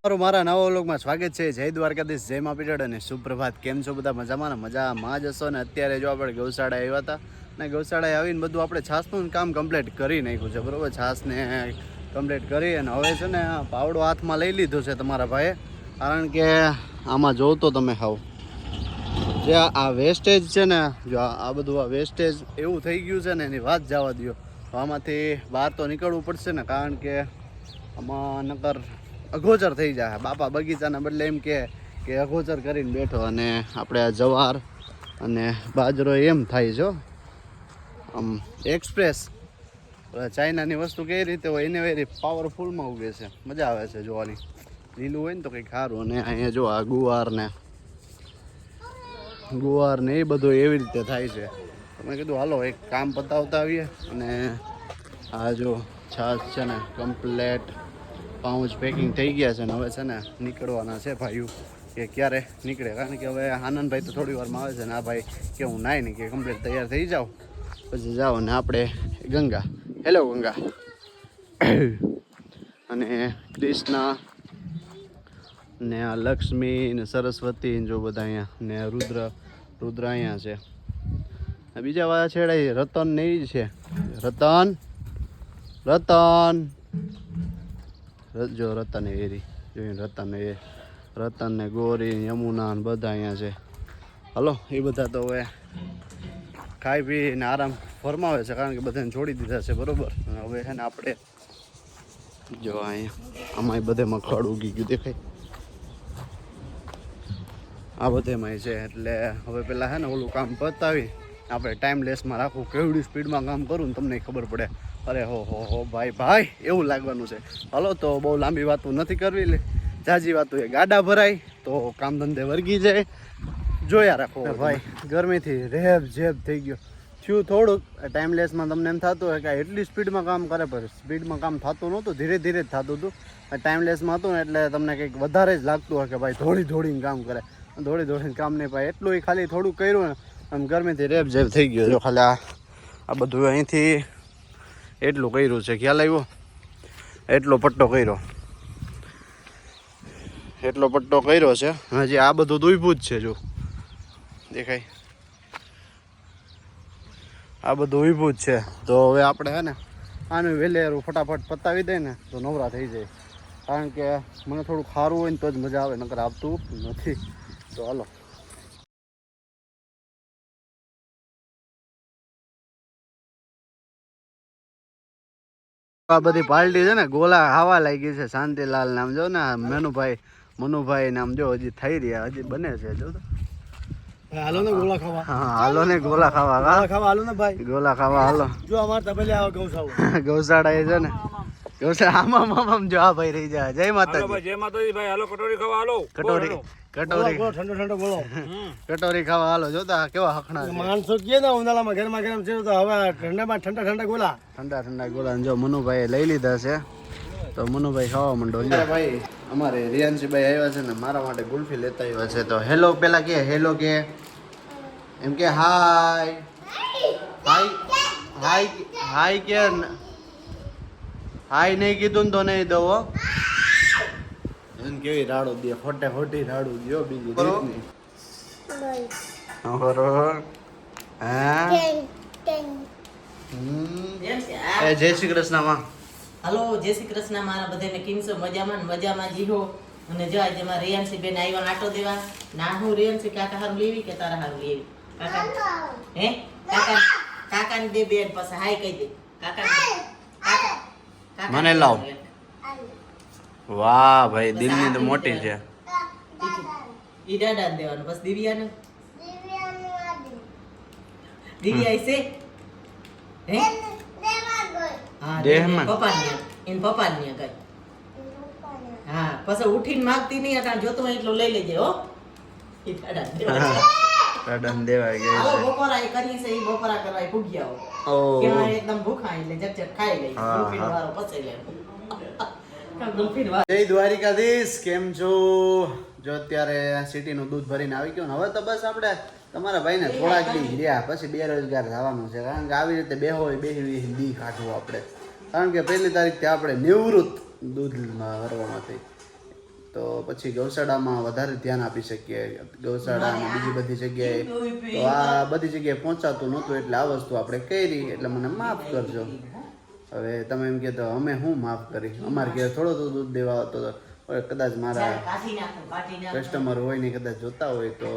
મારા નવા વ્લોગમાં સ્વાગત છે. જય દ્વારકાધીશ, જય મા પીઠળ અને સુપ્રભાત. કેમ છો બધા? મજામાં જ હશો ને? અત્યારે જો આપણે ગૌશાળા આવ્યા હતા ને ગૌશાળાએ આવીને બધું આપણે છાસનું કામ કમ્પ્લીટ કરી નાખ્યું છે, બરાબર. છાસને કમ્પ્લીટ કરી અને હવે છે ને પાવડો હાથમાં લઈ લીધો છે તમારા ભાઈએ, કારણ કે આમાં જોવો તો તમે હાવ જે આ વેસ્ટેજ છે ને, જો આ બધું આ વેસ્ટેજ એવું થઈ ગયું છે ને એની વાત જવા દો. તો આમાંથી બહાર તો નીકળવું પડશે ને, કારણ કે આમાં નકર અગોચર થઈ જાય. બાપા બગીચાના બદલે એમ કે અગોચર કરીને બેઠો, અને આપણે આ જવાર અને બાજરો એમ થાય છો આમ એક્સપ્રેસ ચાઇનાની વસ્તુ કઈ રીતે હોય એને વેરી પાવરફુલમાં ઉગે છે. મજા આવે છે જોવાની. લીલું હોય ને તો કંઈક સારું. અને અહીંયા જો આ ગુવાર ને એ બધું એવી રીતે થાય છે. મેં કીધું હાલો એક કામ પતાવતા આવીએ. અને આ જો છાશ છે ને કમ્પ્લેટ પાઉચ પેકિંગ થઈ ગયા છે ને હવે છે ને નીકળવાના છે ભાઈઓ કે ક્યારે નીકળે, કારણ કે હવે આનંદભાઈ તો થોડી વારમાં આવે છે ને આ ભાઈ કે હું નાય નહીં કે કમ્પ્લીટ તૈયાર થઈ જાઓ પછી જાઓ ને આપણે ગંગા. હેલો ગંગા. અને કૃષ્ણા ને આ લક્ષ્મી ને સરસ્વતી જો બધા અહીંયા ને રુદ્ર અહીંયા છે. બીજા વાળા છેડાય રતન ને જ છે. રતન જો રતન એરી જોઈને રતન ને ગોરી યમુના ને બધા અહીંયા છે. હલો એ બધા તો હવે ખાઈ પીને આરામ ફરમાવે છે, કારણ કે બધાને છોડી દીધા છે, બરોબર. હવે છે ને આપણે જો અહીંયા આમાં બધેમાં ખડ ઉગી ગયું દેખાય, આ બધેમાં છે. એટલે હવે પેલા છે ને ઓલું કામ પતાવી આપણે ટાઈમ લેસમાં રાખવું. કેવડી સ્પીડમાં કામ કરું ને તમને ખબર પડે. અરે હો ભાઈ એવું લાગવાનું છે. હાલો તો બહુ લાંબી વાતો નથી કરવી, જાજી વાતો એ ગાડા ભરાય તો કામ ધંધે વર્ગી જાય. જોયા રાખો ભાઈ, ગરમીથી રેબ જેબ થઈ ગયો થયું થોડુંક. ટાઈમલેસમાં તમને એમ થતું હોય કે એટલી સ્પીડમાં કામ કરે, પણ સ્પીડમાં કામ થતું નહોતું, ધીરે ધીરે જ થતું હતું. ટાઈમલેસમાં હતું ને એટલે તમને કંઈક વધારે જ લાગતું હોય કે ભાઈ દોડીને કામ કરે, દોડીને કામ નહીં પાય. એટલું ખાલી થોડું કર્યું ને આમ ગરમીથી રેબ જેબ થઈ ગયો. જો ખાલી આ બધું અહીંથી એટલું કર્યું છે, ખ્યાલ આવ્યો? એટલો પટ્ટો કર્યો છે. હજી આ બધું દુઈભું જ છે, જો દેખાય આ બધું ઉભું જ છે. તો હવે આપણે હે ને આનું વેલેરું ફટાફટ પતાવી દઈએ ને તો નવરા થઈ જાય, કારણ કે મને થોડું સારું હોય ને તો જ મજા આવે, નકર આવતું નથી. તો હાલો આ બધી પાર્ટી છે ને ગોલા ખાવા લાગી છે. શાંતિલાલ નામ જો ને, મનુભાઈ નામ જો હજી થઈ રહ્યા, હજી બને છે. જો હાલો ને ગોલા ખાવા. હા હાલો ને ગોલા ખાવા હાલો ને ભાઈ, ગોલા ખાવા હાલો. જો અમાર તબેલે આવો ગૌશાળા એ છે ને ગૌશાળા આમાં જો આ ભાઈ રહી જાય. જય માતાજી. જય માતાજી ભાઈ. હાલો કટોરી ખાવા હાલો. કટોરી ઠંડો બોલો. કટોરી ખાવા હાલો. જોતા કેવા હખણા માણસો કે ને ઉનાળામાં ગરમા ગરમ છે તો હવે ઠંડા ગોલા. ઠંડા ગોલા જો મનુભાઈ લઈ લીધા છે, તો મનુભાઈ ખાવા માંડો. ભાઈ અમારે રિયાનસીભાઈ આવ્યા છે ને મારા માટે ગુલ્ફી લેતા આવ્યા છે. તો હેલો પેલા કે હેલો કે એમ કે હાય કે હાય નહીં કીધું ને તો નહીં દો. એને કેવી રાડું દે, ખોટી રાડું દો બીજી રીતની. બરોબર. હા જય શ્રી કૃષ્ણ માં. હાલો જય શ્રી કૃષ્ણ મારા બધાને. કેમ છો? મજામાં જીહો. અને જો આજે મારા રિયાન્સી બેન આવ્યા આટો દેવા. ના હું રિયાન્સી કાકા હારું લેવી કે તારા હારું લેવી? કાકાને દે બેન, પછી હાય કહી દે કાકા મને લાવ. વાહ ભાઈ, દિલની તો મોટી છે. ઈ દાદા ને દેવાનું, બસ દિવ્યાને દિવ્યા છે હે પપ્પાની ગઈ. હા પછી ઉઠીને માંગતી નહીં, અટાણ જોતું હોય એટલું લઈ લેજે હો. ઈ દાદા દેવાય ગઈ છે. બપોરા કરી છે, ઈ બપોરા કરવા ભૂગ્યા હો કે એકદમ ભૂખા એટલે જટ ખાઈ લે. ગુલ્ફીનો વારો પછી લે. જય દ્વારિકાધીશ. કેમ છો? જો અત્યારે સિટીનું દૂધ ભરીને આવી ગયું ને હવે તો બસ આપણે તમારા ભાઈને થોડાક દી રહ્યા પછી બેરોજગાર થવાનું છે, કારણ કે આવી રીતે બેહી દી કાઢવું આપણે, કારણ કે 1 તારીખથી આપણે નિવૃત્ત દૂધમાં ભરવામાંથી તો પછી ગૌશાળામાં વધારે ધ્યાન આપી શકીએ, ગૌશાળામાં બીજી બધી જગ્યાએ. તો આ બધી જગ્યાએ પહોંચાતું નહોતું એટલે આ વસ્તુ આપણે કરી, એટલે મને માફ કરજો. હવે તમે એમ કહેતો અમે હું માફ કરી, અમારે ઘેર થોડો તો દૂધ દેવા આવતો હતો. કદાચ મારા કસ્ટમર હોય ને કદાચ જોતા હોય તો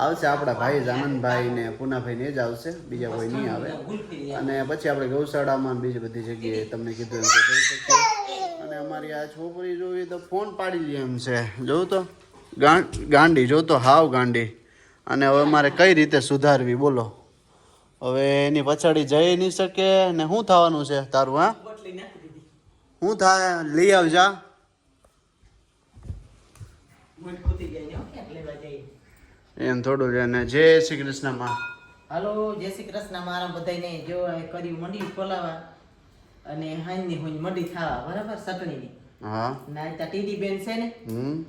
આવશે આપણા ભાઈ જ આનંદભાઈ ને પૂનાભાઈ ને જ આવશે, બીજા કોઈ નહીં આવે. અને પછી આપણે ગૌશાળામાં બીજી બધી જગ્યાએ તમને કીધું એમ કે જઈ શકીએ. અને અમારી આ છોકરી જોવી તો ફોન પાડી લે એમ છે, જોઉં તો ગાંડી, જોતો હાવ ગાંડી. અને હવે મારે કઈ રીતે સુધારવી બોલો? હવે એની પછાડી જઈ નહીં શકે ને શું થવાનું છે તારું? હા શું થાય? લઈ આવજા. એમ થોડું છે ને. જય શ્રી કૃષ્ણ માં. હાલો, જય શ્રી કૃષ્ણ મારા બધાને. જો કર્યું મંડી ખોલાવા અને હાંજની હું મંડી ખાવા, બરાબર, ચટણીની. હા ના તા ટીડી બેન છે ને,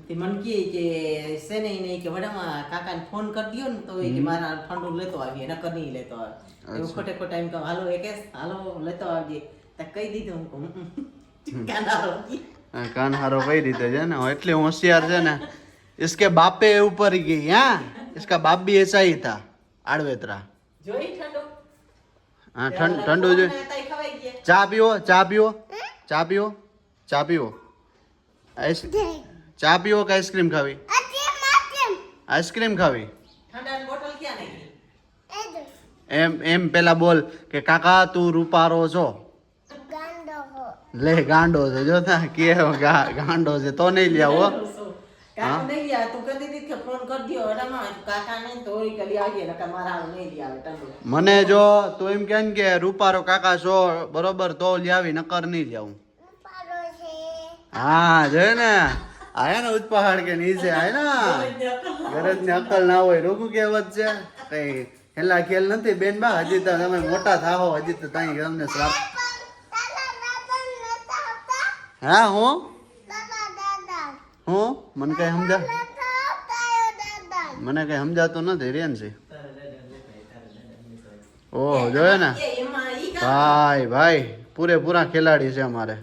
તે મન કહે કે છે ને એને કે વડામાં કાકાને ફોન કરી દયો ને તો એ કે મારા ઠંડુ લેતો આવીએ, નકર નહીં લેતો આવે. એવું ખોટે ખોટા એમ કહું, હાલો એકેશ હાલો લેતો આવજે. તા કહી દીધું હું કહું કાનહારો કઈ રીતે છે ને, એટલી હોશિયાર છે ને. इसके बापे ऊपर गई. हाँ, इसका बाप भी ऐसा ही था, आड़वेतरा. જોઈ ઠંડુ. हाँ ठंडू जो. चा पीओ, चा पीओ, चा पीओ, चा पीओ. चा पीओ का आइसक्रीम खावी? आइसक्रीम खावी? ઠંડાની બોટલ ક્યાં નાખી? એમ પેલા બોલ કે કાકા તું રૂપારો છો. લે ગાંડો છે, જો તા કે ગાંડો છે તો નહીં લ્યા હો. કાકા નહીં લ્યા, તું કદી દીધ કે ફોન કરી દયો વડામાં કાકા નહીં તો ઓરી કરી આવીએ, નકર મારા હાલ નહીં લ્યા આવે ઠંડુ. મને જો તું એમ કે ને કે રૂપારો કાકા છો બરોબર તો લ્યાવી, નકર નહીં લ્યાવું. હા જોયે ને, આયા ને ઉચ્ચ કે નીચે આય ને ગરજ ની અકલ ના હોય. રોગું કહેવત છે કઈ ખેલા ખેલ નથી બેન બા. હજી તો તમે મોટા થાઓ, હજી તો તાઈ તમને શ્રાપ. હા હું મને કઈ સમજા, મને કઈ સમજાતું નથી રેન છે. ઓહ જોયે ને ભાઈ, ભાઈ પૂરેપૂરા ખેલાડી છે અમારે.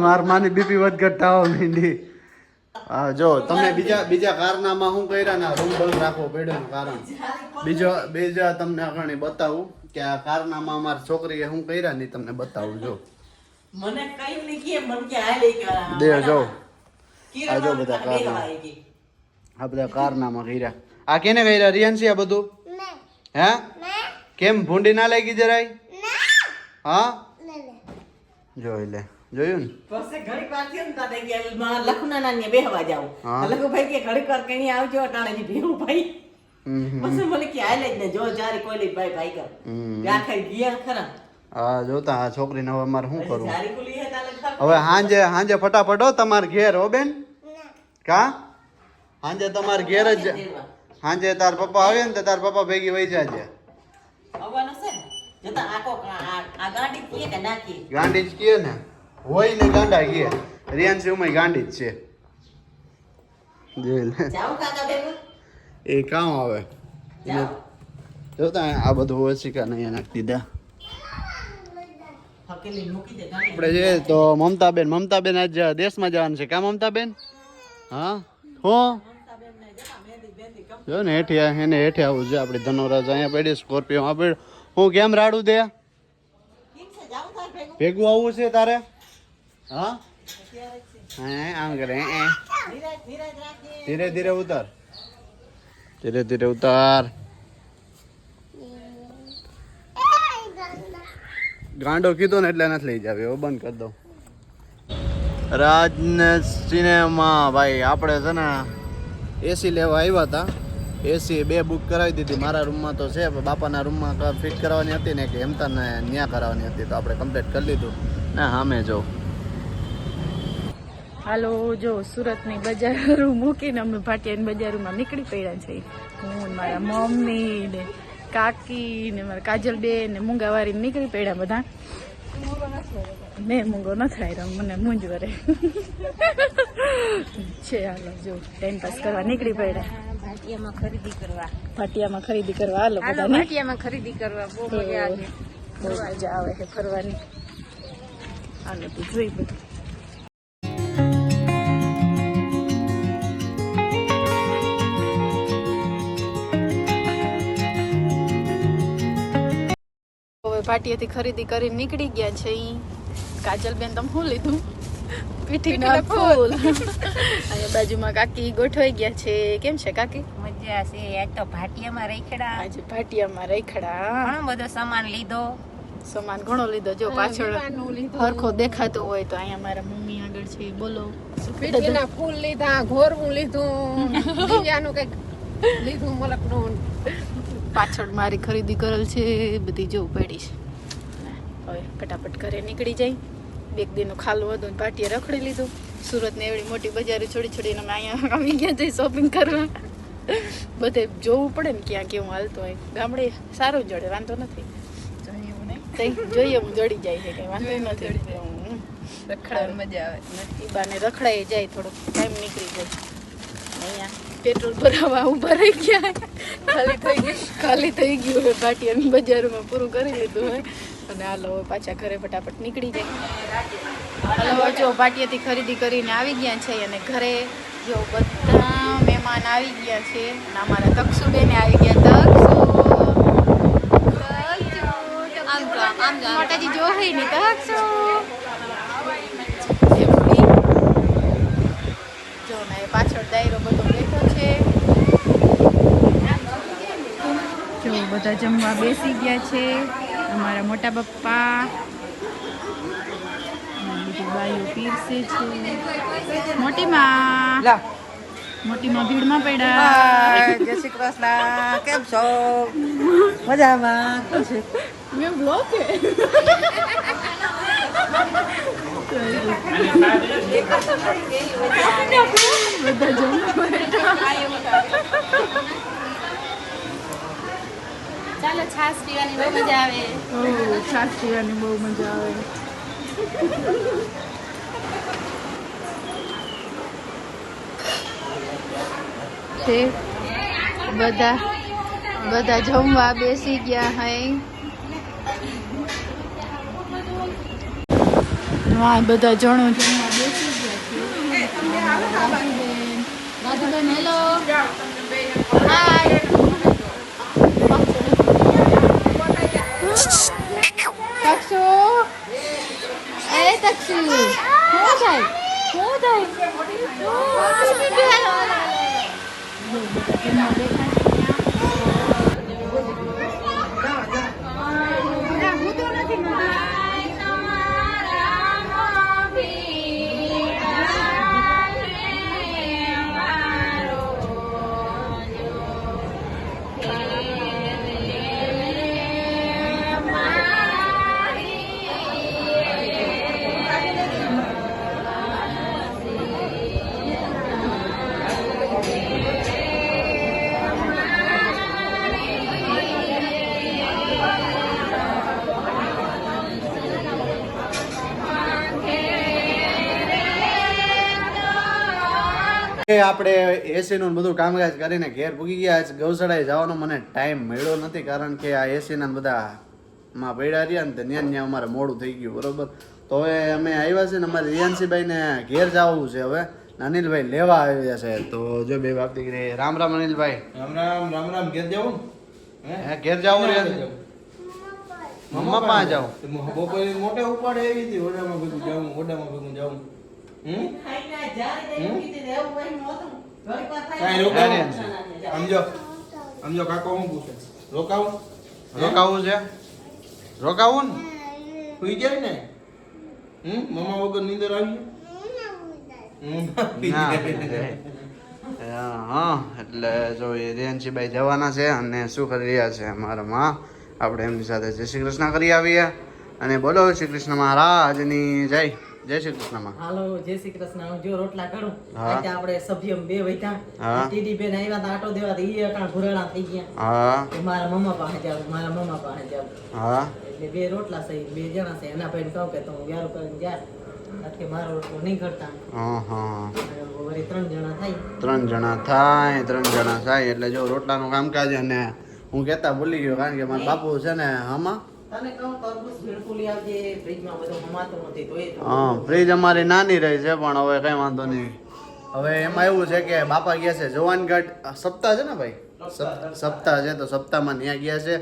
માર માની બીપી વધઘટ થાવ મીંડી. હા જો તમને બીજા કારનામાં શું કર્યા ને રૂમ બંધ રાખવો પડ્યો કારણ બીજા તમને આગળ બતાવું કે આ કારનામાં અમારી છોકરીએ શું કર્યા ને તમને બતાવું. જો મને કઈ નહીં કે મન કે આ લઈ ગયા દે જો આ જો બધા કારનામા, આ બધા કારનામા કર્યા. આ કેને કર્યા રિયાન્સી? આ બધું હે કેમ ભૂંડી ના લાગી જરાય? હા જોઈ લે, જોયું ને. પછી ઘડીક વાર થયું ને તારે કે માં લખુના નાની બેહવા જાવ. લખુ ભાઈ કે ઘડીક વાર કઈ આવજો અટાણે જી ભેવું ભાઈ. પછી મને કે આલે જ ને જો જારી કોઈ લઈ ભાઈ ભાઈ કર. આખર ગયા ખરા. હા જોતા આ છોકરીને હવે મારે શું કરવું? જારી કુલી હે તાલે ખર. હવે હાંજે ફટાફટ હો તમાર ઘેર હો બેન. કા હાંજે તમાર ઘેર જ. હાંજે તાર પપ્પા આવે ને તો તાર પપ્પા ભેગી વહી જાજે. આવવાનો છે ને? જતા આકો આ ગાંડી કીએ કે નાખી? ગાંડી જ કીએ ને, હોય ને ગાંડા કીએ. રિયાન્સી ઉમય ગાંડી જ છે. જોઈ લે. જાવ કાકા ભેગું. એ કામ આવે જોતા આ બધું ઓછીકા નહીં નાખી દીધા. હકેલી મૂકી દે ગાંડી. આપણે જે તો મમતાબેન આજ દેશમાં જવાનું છે. કા મમતાબેન? હા હું જો ને હેઠે એને હેઠે આવું છે. આપણી ધનોરાજ અહીંયા પડી, સ્કોર્પિયો આપણે હું કેમ રાડું દે ભેગું આવવું છે તારે? હા આમ કરે ધીરે ધીરે ઉતાર, ધીરે ધીરે ઉતાર. ગાંડો કીધો ને એટલે નથી લઈ જાવ, એવો બંધ કરી દઉં. રાજને સિનેમા ભાઈ આપણે છે ને એસી લેવા આવ્યા હતા. એસી 2 બુક કરાવી દીધી. મારા રૂમમાં તો છે, બાપાના રૂમમાં ફિટ કરવાની હતી ને કે હેમતાને ન્યા કરાવવાની હતી, તો આપણે કમ્પ્લીટ કરી લીધું ને. સામે જો હાલો, જો સુરતની બજારો મૂકીને અમે ભાટિયાની બજારોમાં નીકળી પડ્યા છે. હું મારા મમ્મી ને કાકી ને મારા કાજલબેન ને મૂંગાવારી નીકળી પડ્યા બધા. મેં મૂંગો નથી આવ્યો, મને મૂંઝવરે છે. હાલો જો ટાઈમ પાસ કરવા નીકળી પડ્યા. ભાટિયામાં ખરીદી કરવા. ભાટિયામાં ખરીદી કરવા હાલો બધા. ભાટિયામાં ખરીદી કરવા બહુ મજા આવે. બહુ મજા આવે છે ફરવાની. અને તું જોઈ બધું. હવે પાટિયાથી ખરીદી કરીને નીકળી ગયા છે. કાજલબેન તમે શું લીધું? પીઠીના ફૂલ. અહીંયા બાજુમાં કાકી ગોઠવાઈ ગયા છે. કેમ છે કાકી? મજા છે. આજ તો ભાટિયામાં રખડા, આજે ભાટિયામાં રખડા. ઘણો બધો સામાન લીધો. સામાન ઘણો લીધો. જો પાછળ હરખો દેખાતો હોય તો અહીંયા મારા મમ્મી આગળ છે. બોલો. પીઠીના ફૂલ લીધા, ઘોરવું લીધું, દિવ્યાનું કઈક લીધું, મલકનું. પાછળ મારી ખરીદી કરેલ છે બધી જો પડી છે. હવે ફટાફટ ઘરે નીકળી જાય. એક દિનનું ખાલું હતું ને પાટીએ રખડી લીધું. સુરતની એવડી મોટી બજારે છોડી છોડીને અમે અહીંયા આવી ગયા જઈ શોપિંગ કરવા. બધે જોવું પડે ને ક્યાં કેવું હાલતું હોય. ગામડે સારું જડે, વાંધો નથી. જોઈએ હું જડી જાય છે, કઈ વાંધો નથી. રખડાવાની મજા આવે. એ બાને રખડાઈ જાય, થોડોક ટાઈમ નીકળી જાય. અહીંયા પેટ્રોલ ભરાવા ઉભા રહી ગયા. ખાલી થઈ ગયું હોય પાટિયાની બજારમાં, પૂરું કરી લીધું હોય. અને હાલો પાછા ઘરે ફટાફટ નીકળી જાય. હાલો જો પાટિયાથી ખરીદી કરીને આવી ગયા છે અને ઘરે જો બધા મહેમાન આવી ગયા છે. અને અમારા તક્ષુબેન આવી ગયા. મોટાજી જો હે ની તક્ષુ જો ને પાછળ દાયરો બધો બેઠો છે. જો બધા જમવા બેસી ગયા છે. અમારા મોટા પપ્પા બીજી બાઈઓ પીરસે છે. મોટીમાં ભીડમાં પડ્યા. જય શ્રી કૃષ્ણ. કેમ છો? મજામાં. મેં બ્લોક બધા જમવા ચાલો છાશ પીવાની બહુ મજા આવે. છાશ પીવાની બહુ મજા આવે. છે બધા જમવા બેસી ગયા હે. હા બધા જણો જમવા બેસી ગયા છે. રાધુબેન હેલો હાય. તક્ષુ એ તક્ષુ શું થાય? આપણે એસી નું બધું કામકાજ કરીને ઘેર પૂગી ગયા. આજ ગૌશાળાએ જવાનો મને ટાઈમ મળ્યો નથી, કારણ કે આ એસી ના બધા માં પડ્યા રહ્યા ને ત્યાં અમારે મોડું થઈ ગયું. બરોબર, તો હવે અમે આવ્યા છે ને અમારે રિયાન્સીભાઈ ને ઘેર જવું છે. હવે અનિલભાઈ લેવા આવ્યા છે. તો જો બે બાપ દીકરી. રામ રામ અનિલભાઈ. રામ રામ રામ રામ. ઘેર જાવું ઘેર જવું રે? મમ્મા પાસે જાવ. બપોરે મોટે ઉપાડે એવી હતી. ઓડામાં ભેગું જાવું. સમજો કાકો હું પૂછે રોકાવું છે? રોકાવું ને? સુઈ જાય ને? મમ્મા વગર નીંદર આવી હા, એટલે જો એ રેન્સીભાઈ જવાના છે અને શું કરી રહ્યા છે અમારા માં. આપણે એમની સાથે જય શ્રી કૃષ્ણ કરી આવીએ અને બોલો શ્રી કૃષ્ણ મહારાજની જય. જય શ્રી કૃષ્ણ માં. હાલો જય શ્રી કૃષ્ણ. હું જો રોટલા કરું. હા. આજે આપણે સભ્ય બે વૈઠા. હા. ટીડી બેન આવ્યા તા આટો દેવા. ઈ અટાણ ભુરાણા થઈ ગયા. હા તો મારા મમ્મા પાસે જાવ. હા એટલે બે રોટલા છે. બે જણા છે. એના ભાઈને કહું કે તું વ્યારો કરીને જા. કે મારો રોટલો નહીં કરતા. હા વળી 3 જણા થાય. 3 જણા થાય એટલે જો રોટલાનું કામકાજ. અને હું કહેતા ભૂલી ગયો, કારણ કે મારા બાપુ છે ને આમાં તને કહું તરબૂચ ભીડકું લઈ આવજે ફ્રીજમાં બધું હમાતું નથી તો એ હા ફ્રીજ અમારી નાની રહી છે પણ હવે કઈ વાંધો નહીં. હવે એમાં એવું છે કે બાપા ગયા છે જવાનગઢ સપ્તાહ છે ને ભાઈ સપ્તાહ છે તો સપ્તાહમાં ત્યાં ગયા છે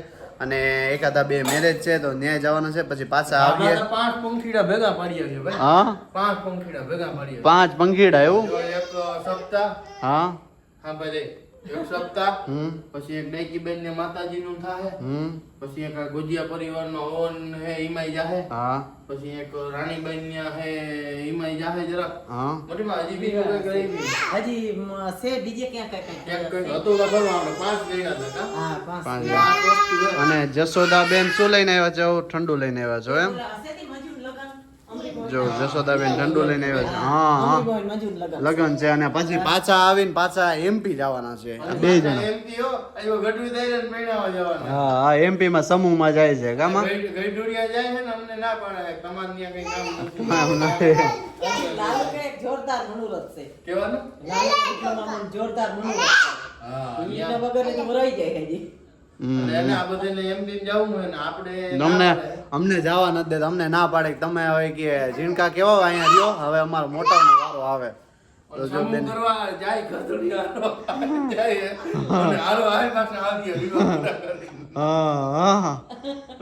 અને એકાદા 2 મેરેજ છે તો ત્યાં જવાના છે પછી પાછા આવીએ. 5 પંખીડા ભેગા પાડ્યા છે ભાઈ. હા 5 પંખીડા ભેગા પાડ્યા 5 પંખીડા એવું છે. એક સપ્તાહ હા હા ભાઈ એક સપ્તાહ હમ પછી એક ડાયકી બેન ને માતાજી નું થાય પછી એક આ ગોજિયા પરિવાર નો હવન હે ઈમાઈ જાહે હા પછી એક રાણીબેન ને હે ઈમાઈ જાહે જરા હા મોટી માં હજી બીજું કઈ કરી નહીં. હજી છે બીજે ક્યાં કઈ એક કઈ હતું લખવાનું આપણે 5 ગણ્યા હતા હા 5 પાંચ. 5 વસ્તુ છે. અને જશોદાબેન શું લઈને આવ્યા છો? ઠંડુ લઈને આવ્યા છો એમ? જો જશોદાબેન ઠંડુ લઈને આવ્યા છે. હા હા લગન છે અને પછી પાછા આવીને પાછા એમપી જવાના છે આ 2 જણા. એમપી હો આયો ગઢવી દઈને પૈણાવા જવાના. હા હા એમપી માં સમૂહમાં જાય છે ગામમાં. ગઈઢોડિયા જાય છે ને અમને ના પાડે તમાર ત્યાં કઈ કામ નથી. હા, એવું નથી. લાલુ કે એક જોરદાર મનોરથ છે કેવાનું? લાલુ કૃષ્ણમામાનું જોરદાર મનોરથ છે હા એના વગર તો રહી જાય હજી હમ. અને એને આ બધાને એમ દિન જવું હોય ને આપણે અમને જવા નથી દેતા. અમને ના પાડે કે તમે હવે કે ઝીણકા કેવા અહીંયા રહ્યો હવે અમારો મોટાનો વારો આવે તો જો સમૂહ બેન કરવા જાય ગધડિયાનો જાય અને હારો આવે પાછા આવીએ વિવાહ પૂરા કરીને. હા હા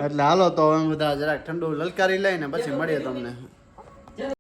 એટલે હાલો તો અમે બધા જરાક ઠંડુ લલકારી લઈને પછી મળીએ તમને.